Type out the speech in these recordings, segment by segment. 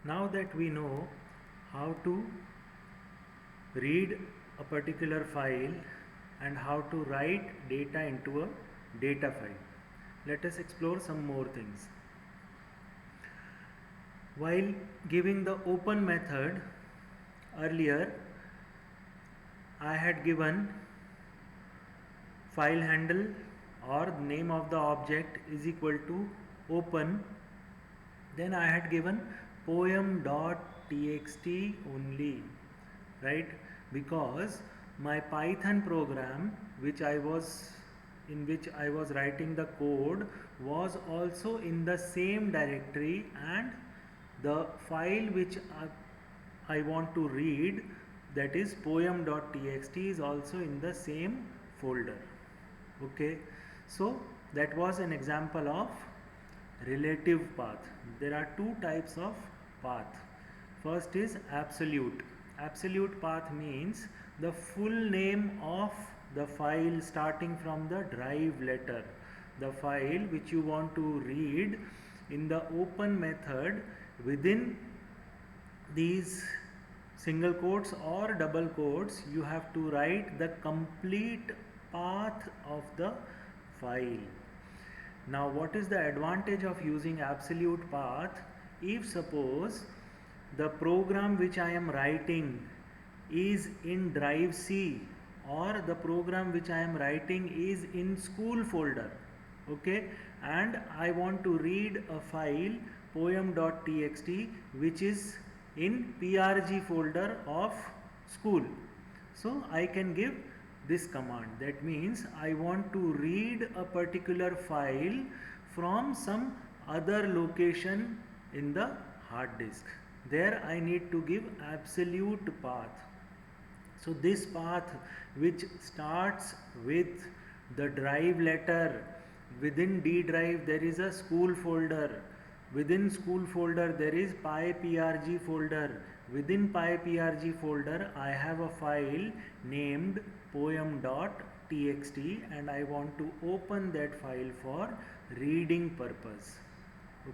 Now that we know how to read a particular file and how to write data into a data file, let us explore some more things. While giving the open method earlier, I had given file handle or name of the object is equal to open. Then I had given poem.txt only, right? Because my Python program which I was writing the code was also in the same directory, and the file which I want to read, that is poem.txt, is also in the same folder. Okay, so that was an example of relative path. There are two types of path. First is absolute. Absolute path means the full name of the file starting from the drive letter. The file which you want to read in the open method, within these single quotes or double quotes, you have to write the complete path of the file. Now, what is the advantage of using absolute path? If suppose the program which I am writing is in drive C, or the program which I am writing is in school folder, okay, and I want to read a file poem.txt which is in PRG folder of school, so I can give this command. That means I want to read a particular file from some other location in the hard disk. There I need to give absolute path. So this path which starts with the drive letter, within D drive there is a school folder, within school folder there is PyPRG folder, within PyPRG folder I have a file named poem.txt, and I want to open that file for reading purpose.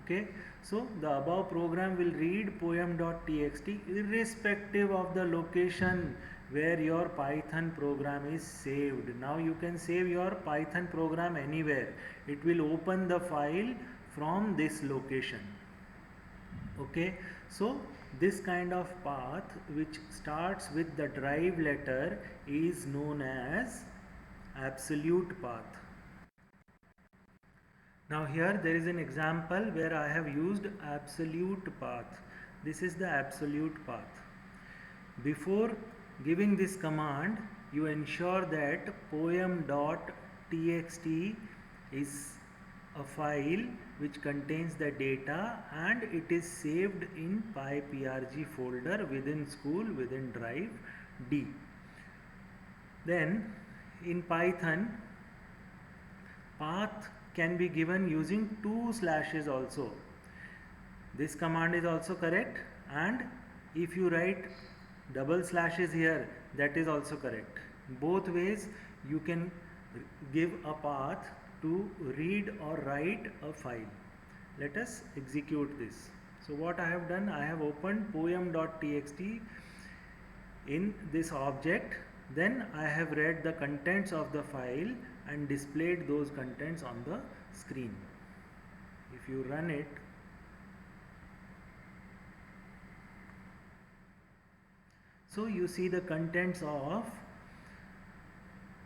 Okay, so the above program will read poem.txt irrespective of the location where your Python program is saved. Now you can save your Python program anywhere. It will open the file from this location. Okay, so this kind of path which starts with the drive letter is known as absolute path. Now here there is an example where I have used absolute path. This is the absolute path. Before giving this command, you ensure that poem.txt is a file which contains the data and it is saved in PyPRG folder within school, within drive D. Then in Python, path can be given using 2 slashes also. This command is also correct, and if you write double slashes here, that is also correct. Both ways you can give a path to read or write a file. Let us execute this. So what I have done, I have opened poem.txt in this object, then I have read the contents of the file and displayed those contents on the screen. If you run it, so you see the contents of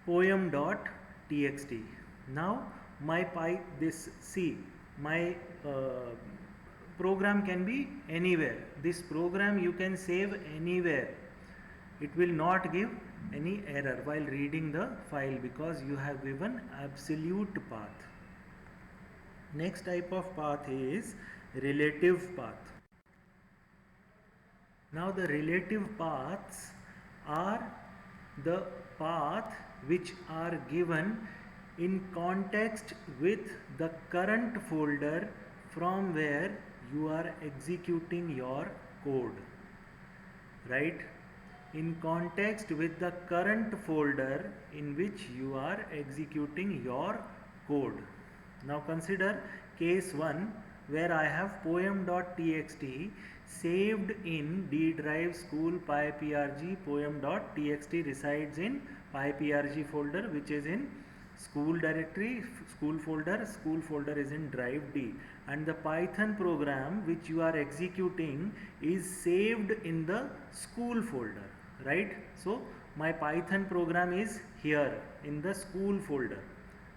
poem.txt. Now my program can be anywhere. This program you can save anywhere. It will not give any error while reading the file because you have given absolute path. Next type of path is relative path. Now the relative paths are the path which are given in context with the current folder from where you are executing your code, right? In context with the current folder in which you are executing your code. Now consider case 1. where I have poem.txt saved in D drive school pyprg. Poem.txt resides in pyprg folder, which is in school directory, school folder is in drive D, and the Python program which you are executing is saved in the school folder, right? So my Python program is here in the school folder,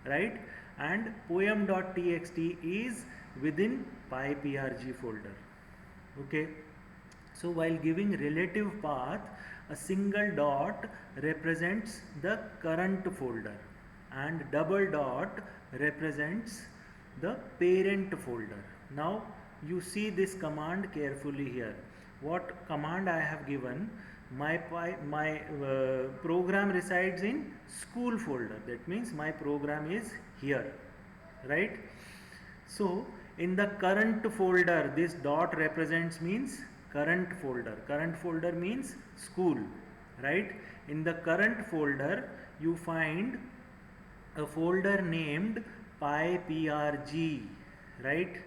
right? And poem.txt is within pyprg folder. Okay, so while giving relative path, a single dot represents the current folder and double dot represents the parent folder. Now you see this command carefully here. What command I have given? My program resides in school folder. That means my program is here, right? So in the current folder, this dot represents means current folder. Current folder means school, right? In the current folder, you find a folder named pyprg, right?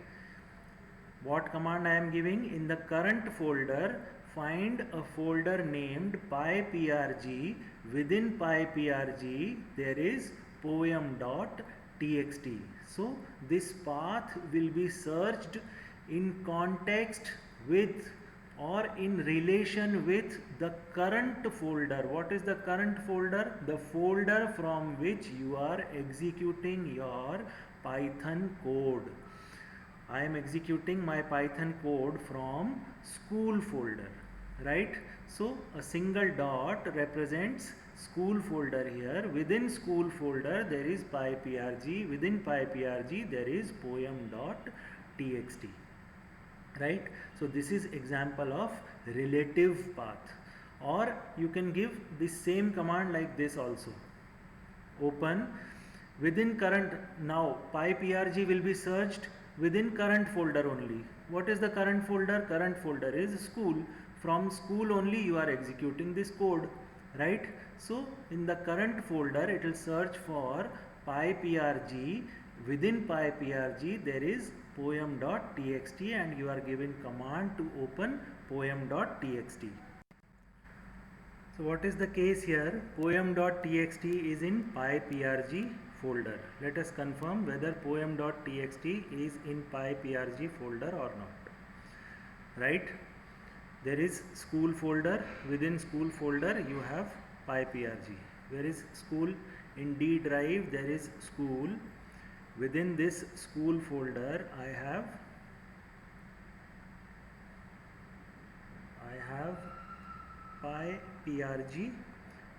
What command I am giving? In the current folder, find a folder named pyprg. Within pyprg, there is poem.txt. So this path will be searched in context with or in relation with the current folder. What is the current folder? The folder from which you are executing your Python code. I am executing my Python code from school folder, right? So a single dot represents school folder here. Within school folder there is pyprg. Within pyprg there is poem.txt, right? So this is example of relative path. Or you can give the same command like this also. Open within current. Now pyprg will be searched within current folder only. What is the current folder? Current folder is school. From school only you are executing this code, right? So in the current folder it will search for pyprg. Within pyprg there is poem.txt and you are giving command to open poem.txt. So what is the case here? Poem.txt is in pyprg folder. Let us confirm whether poem.txt is in pyprg folder or not. Right? There is school folder. Within school folder you have pyprg. Where is school? In D drive there is school. Within this school folder I have pyprg,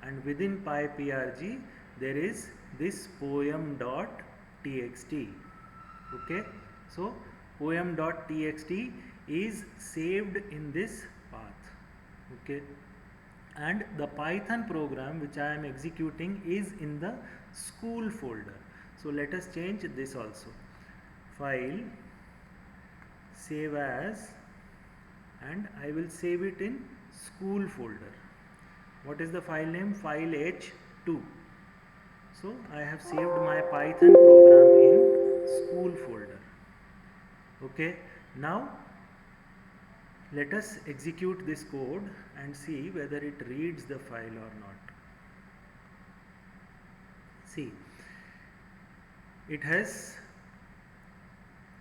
and within pyprg there is this poem.txt. Okay, so poem.txt is saved in this path. Okay, and the Python program which I am executing is in the school folder. So let us change this also. File, save as, and I will save it in school folder. What is the file name? File h2. So I have saved my Python program in school folder. Okay, now let us execute this code and see whether it reads the file or not. See, it has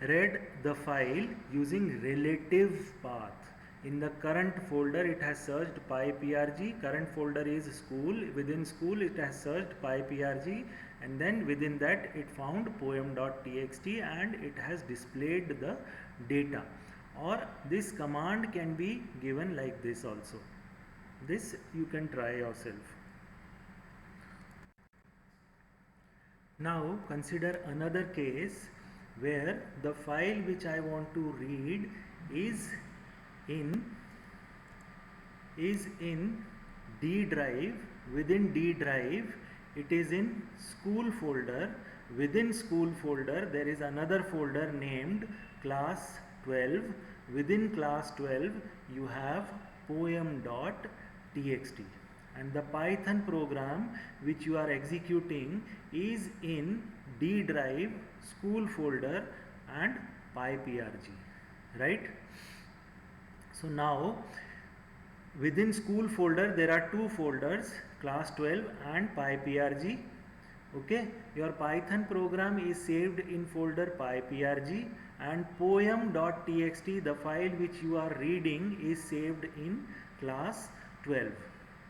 read the file using relative path. In the current folder it has searched pyprg. Current folder is school. Within school it has searched pyprg, and then within that it found poem.txt and it has displayed the data. Or this command can be given like this also. This you can try yourself. Now consider another case where the file which I want to read is in D drive. Within D drive it is in school folder. Within school folder there is another folder named class 12. Within class 12 you have poem.txt, and the Python program which you are executing is in D drive school folder, and PyPRG, right? So now within school folder there are two folders, class 12 and PyPRG. Okay, your Python program is saved in folder PyPRG, and poem.txt, the file which you are reading, is saved in class 12.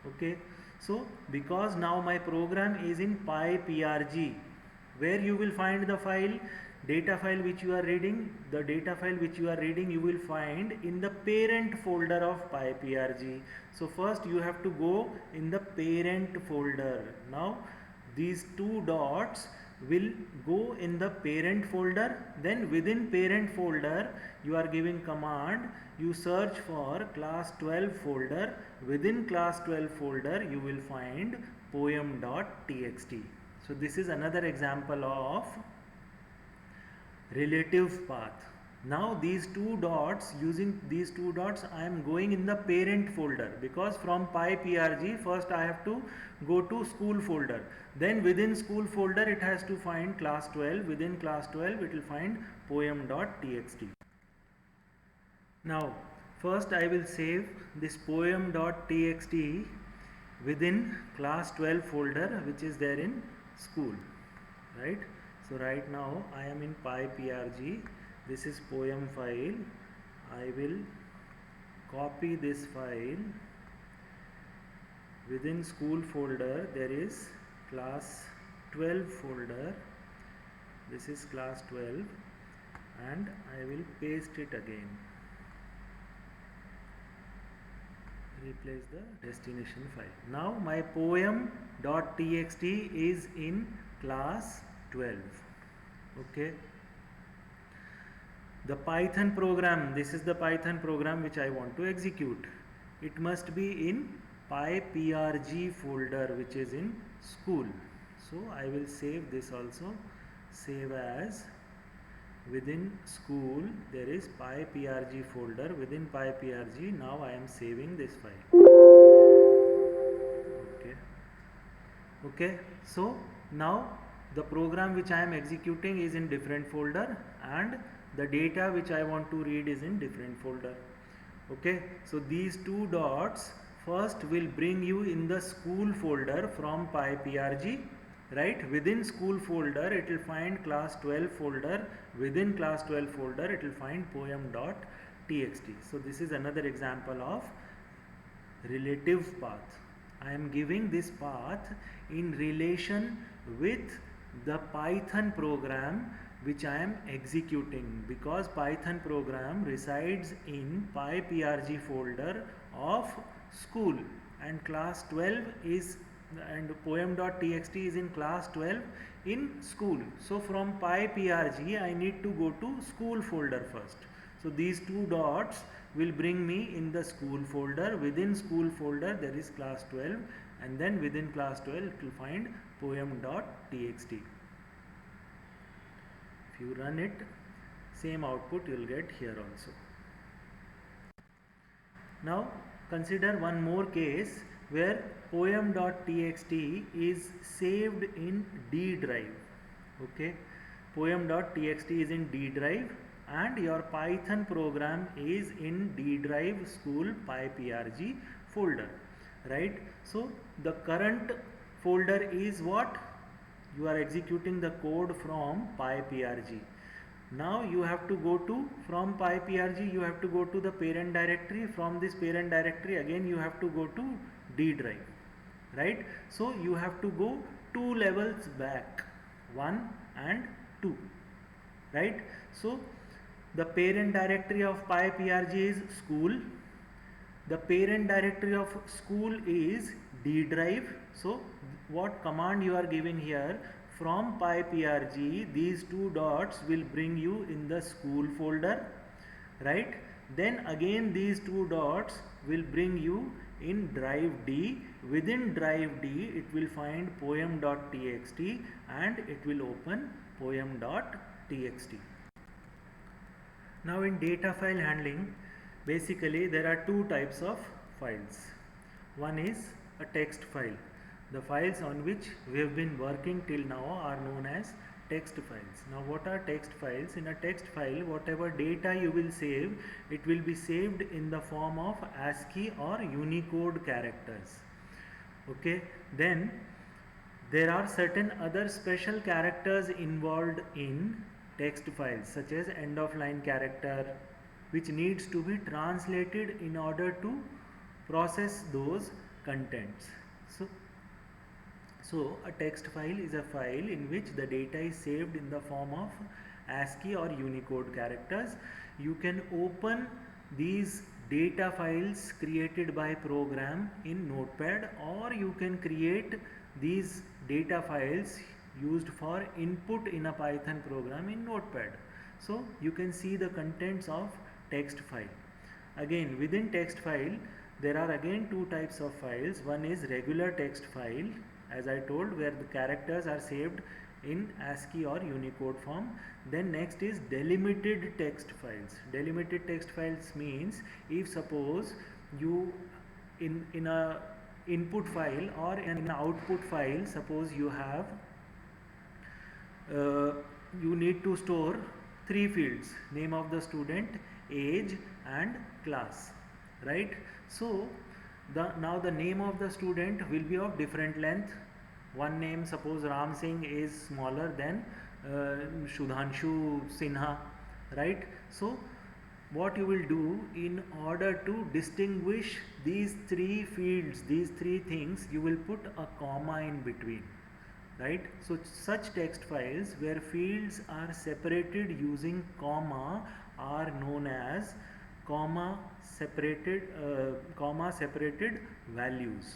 Okay, so because now my program is in PyPRG, where you will find the file, data file which you are reading, the data file which you are reading you will find in the parent folder of PyPRG. So first you have to go in the parent folder. Now these two dots will go in the parent folder, then within parent folder you are giving command, you search for class 12 folder, within class 12 folder you will find poem.txt. So this is another example of relative path. Now these two dots, using these two dots I am going in the parent folder, because from PyPRG first I have to go to school folder, then within school folder it has to find class 12, within class 12 it will find poem.txt. Now first I will save this poem.txt within class 12 folder which is there in school, right? So right now I am in PyPRG, this is poem file. I will copy this file, within school folder there is class 12 folder, this is class 12, and I will paste it again, replace the destination file. Now my poem.txt is in class 12. Okay, the Python program, this is the Python program which I want to execute. It must be in PyPRG folder which is in school. So I will save this also, save as, within school there is PyPRG folder, within PyPRG now I am saving this file. Okay, so now the program which I am executing is in different folder, and the data which I want to read is in different folder. Okay, so these two dots first will bring you in the school folder from PyPRG, right? Within school folder it will find class 12 folder, within class 12 folder it will find poem.txt. So this is another example of relative path. I am giving this path in relation with the Python program which I am executing, because Python program resides in PyPRG folder of school, and class 12 is, and poem.txt is in class 12 in school. So from PyPRG I need to go to school folder first. So these two dots will bring me in the school folder, within school folder there is class 12, and then within class 12 it will find poem.txt. If you run it, same output you will get here also. Now consider one more case where poem.txt is saved in D drive. Okay, poem.txt is in D drive and your Python program is in D drive school PyPRG folder, right? So the current folder is what? You are executing the code from PyPRG. Now you have to go to, from PyPRG you have to go to the parent directory, from this parent directory again you have to go to D drive, right? So you have to go 2 levels back, 1 and 2, right? So the parent directory of PyPRG is school, the parent directory of school is D drive. So what command you are giving here, from PyPRG these two dots will bring you in the school folder, right? Then again these two dots will bring you in drive D, within drive D it will find poem.txt and it will open poem.txt. Now in data file handling, basically there are two types of files. One is a text file. The files on which we have been working till now are known as text files. Now what are text files? In a text file, whatever data you will save, it will be saved in the form of ASCII or Unicode characters. Okay, then there are certain other special characters involved in text files, such as end of line character, which needs to be translated in order to process those contents. So a text file is a file in which the data is saved in the form of ASCII or Unicode characters. You can open these data files created by program in Notepad, or you can create these data files used for input in a Python program in Notepad. So you can see the contents of text file. Again, within text file there are again two types of files. One is regular text file, as I told, where the characters are saved in ASCII or Unicode form. Then next is delimited text files. Delimited text files means, if suppose you in a input file or in an output file, suppose you have you need to store three fields: name of the student, age and class, right? So now the name of the student will be of different length. One name, suppose Ram Singh, is smaller than Shudhanshu Sinha, right? So what you will do, in order to distinguish these three fields, these three things, you will put a comma in between, right? So such text files where fields are separated using comma are known as comma separated values,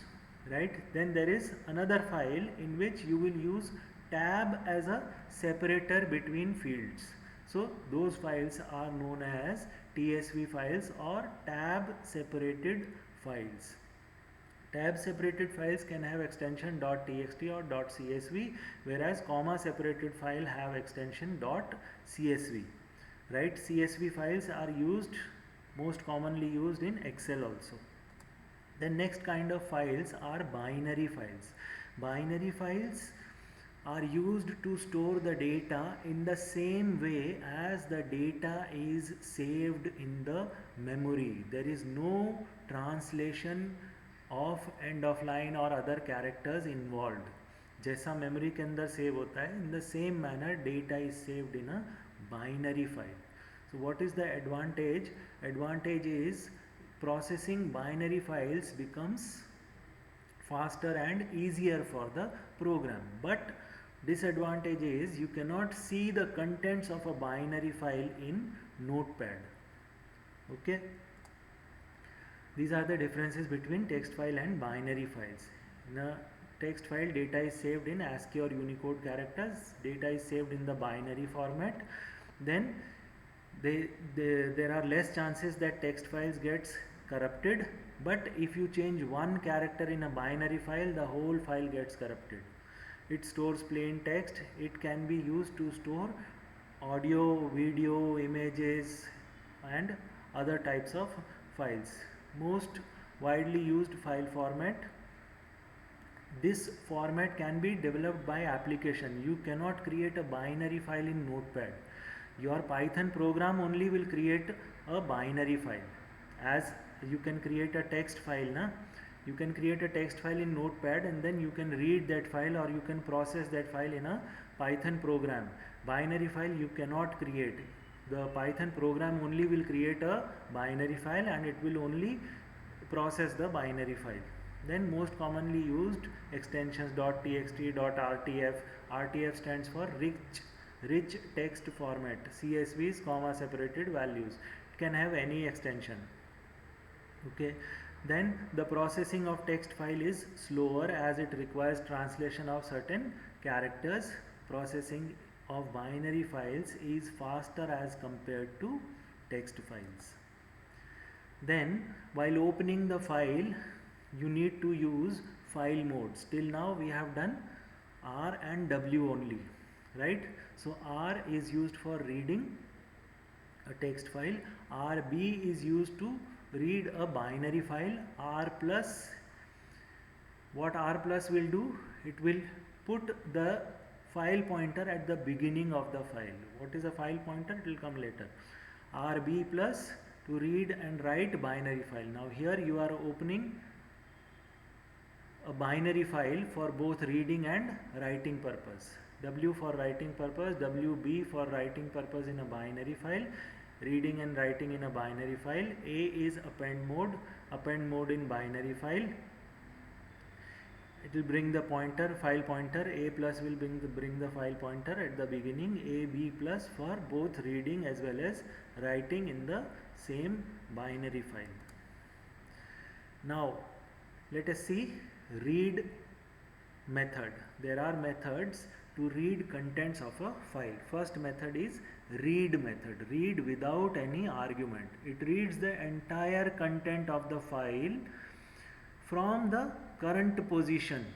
right? Then there is another file in which you will use tab as a separator between fields. So those files are known as TSV files or tab separated files. Tab separated files can have extension .txt or .csv, whereas comma separated file have extension .csv, right? CSV files are most commonly used in Excel also. The next kind of files are binary files. Binary files are used to store the data in the same way as the data is saved in the memory. There is no translation of end of line or other characters involved. जैसा memory के अंदर save होता है, in the same manner data is saved in a binary file. So what is the advantage? Advantage is processing binary files becomes faster and easier for the program, but disadvantage is you cannot see the contents of a binary file in Notepad. Okay, these are the differences between text file and binary files. In a text file, data is saved in ASCII or Unicode characters. Data is saved in the binary format. Then there are less chances that text files gets corrupted, but if you change one character in a binary file, the whole file gets corrupted. It stores plain text. It can be used to store audio, video, images and other types of files. Most widely used file format. This format can be developed by application. You cannot create a binary file in Notepad. Your Python program only will create a binary file. As you can create a text file, you can create a text file in Notepad and then you can read that file or you can process that file in a Python program. Binary file you cannot create. The Python program only will create a binary file and it will only process the binary file. Then most commonly used extensions .txt, .rtf. RTF stands for rich text format. CSV is comma separated values. It can have any extension. Okay. Then the processing of text file is slower as it requires translation of certain characters. Processing of binary files is faster as compared to text files. Then while opening the file, you need to use file modes. Till now we have done R and W only, right? So R is used for reading a text file. RB is used to read a binary file. R plus, what R plus will do? It will put the file pointer at the beginning of the file. What is a file pointer? It will come later. RB plus to read and write binary file. Now here you are opening a binary file for both reading and writing purpose. W for writing purpose, WB for writing purpose in a binary file, reading and writing in a binary file. A is append mode in binary file. It will bring the pointer, file pointer. A plus will bring the file pointer at the beginning. AB plus for both reading as well as writing in the same binary file. Now let us see read method. There are methods to read contents of a file. First method is read method. Read without any argument. It reads the entire content of the file from the current position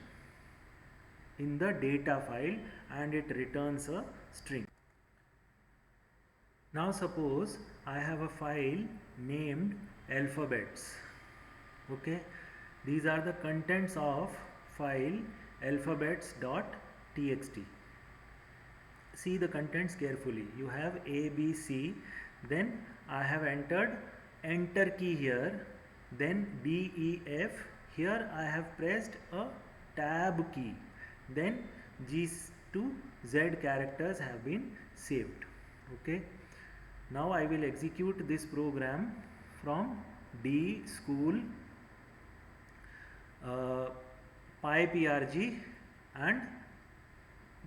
in the data file and it returns a string. Now suppose I have a file named alphabets. Okay, these are the contents of file alphabets.txt. See the contents carefully. You have A, B, C, then I have entered enter key here, then D, E, F. Here I have pressed a tab key, then G to Z characters have been saved. Okay, now I will execute this program from D school PyPRG and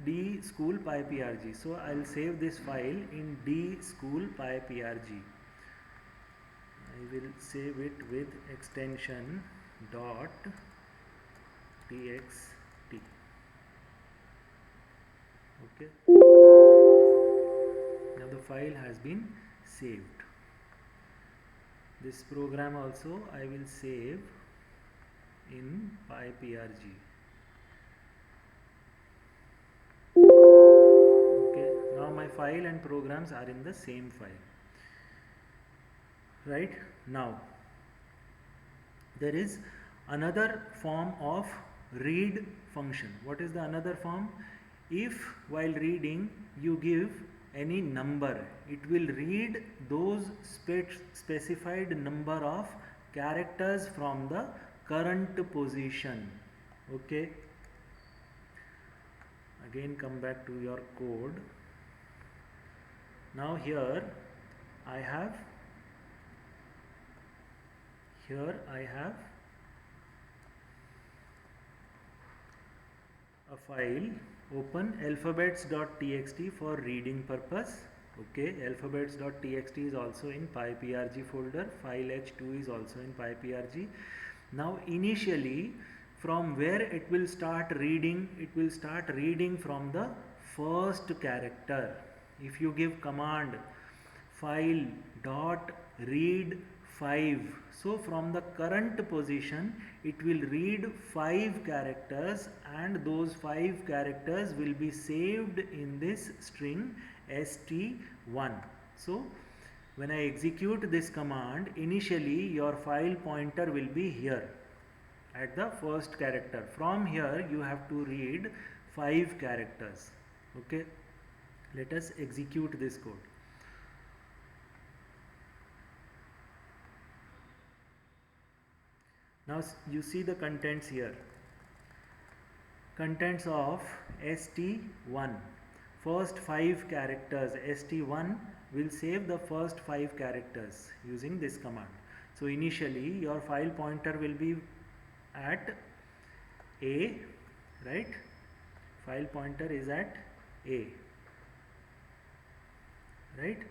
D school PyPRG. So I will save this file in D school PyPRG. I will save it with extension .txt. Okay. Now the file has been saved. This program also I will save in PyPRG. Okay. Now my file and programs are in the same file. Right. Now there is another form of read function. What is the another form? If while reading you give any number, it will read those specified number of characters from the current position. Okay, again come back to your code. Now here I have a file, open alphabets.txt for reading purpose. Okay, alphabets.txt is also in PyPRG folder, file h2 is also in PyPRG. Now initially from where it will start reading? It will start reading from the first character. If you give command file dot read 5, so from the current position it will read 5 characters and those 5 characters will be saved in this string st1. So when I execute this command, initially your file pointer will be here at the first character. From here you have to read 5 characters. Okay, let us execute this code. Now you see the contents here. Contents of st1, first 5 characters. st1 will save the first 5 characters using this command. So initially your file pointer will be at A, right? File pointer is at A, right?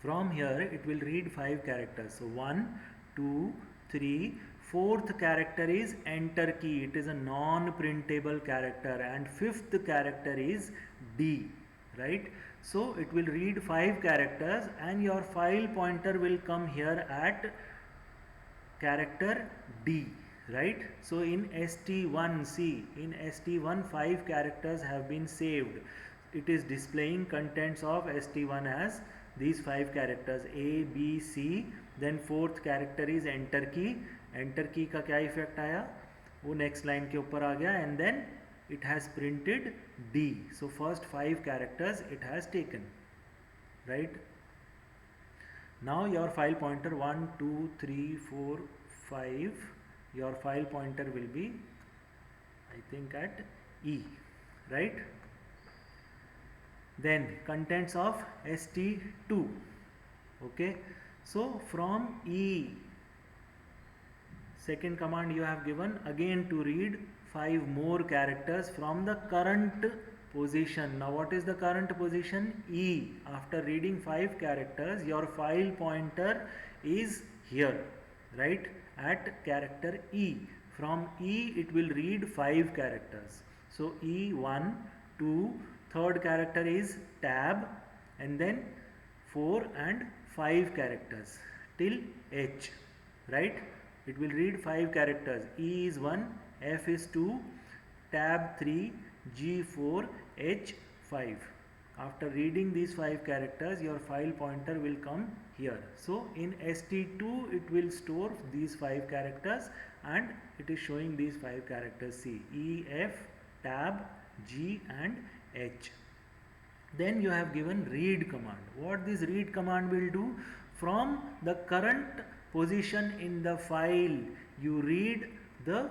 From here it will read 5 characters. So 1, 2, 3, fourth character is enter key. It is a non-printable character, and fifth character is D, right? So it will read 5 characters and your file pointer will come here at character D, right? So in st1, see, in st1 5 characters have been saved. It is displaying contents of st1 as these 5 characters A, B, C. Then fourth character is enter key. Enter की का क्या effect आया, वो next line के ऊपर आ गया, and then it has printed D. So first 5 characters it has taken, right? Now your file pointer 1, 2, 3, 4, 5, your file pointer will be, I think, at E, right? Then contents of ST2. Okay, so from E, second command you have given again to read 5 more characters from the current position. Now what is the current position? E. After reading 5 characters, your file pointer is here, right, at character E. From E it will read 5 characters. So E1, 2, third character is tab, and then 4 and 5 characters till H, right? It will read 5 characters. E is 1, F is 2, tab 3, G4, H5. After reading these 5 characters, your file pointer will come here. So in ST2 it will store these 5 characters, and it is showing these 5 characters. See, E, F, tab, G and H. Then you have given read command. What this read command will do? From the current position in the file, you read the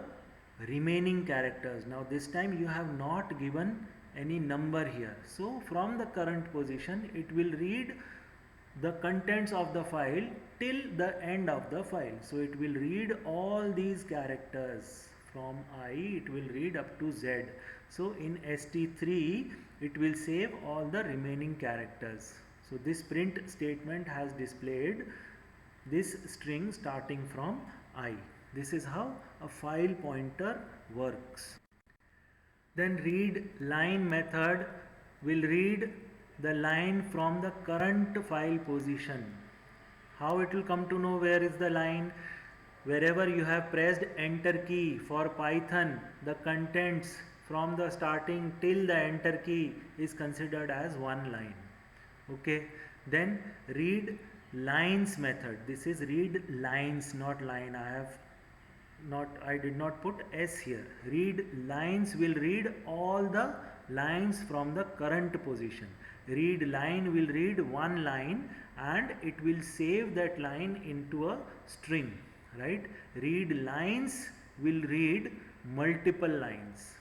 remaining characters. Now this time you have not given any number here. So from the current position, it will read the contents of the file till the end of the file. So it will read all these characters. From I, it will read up to Z. So in ST3, it will save all the remaining characters. So this print statement has displayed this string starting from I. This is how a file pointer works. Then read line method will read the line from the current file position. How it will come to know where is the line? Wherever you have pressed enter key. For Python, the contents from the starting till the enter key is considered as one line. Okay, then read lines method. This is read lines, not line. I did not put S here. Read lines will read all the lines from the current position. Read line will read one line, and it will save that line into a string, right? Read lines will read multiple lines.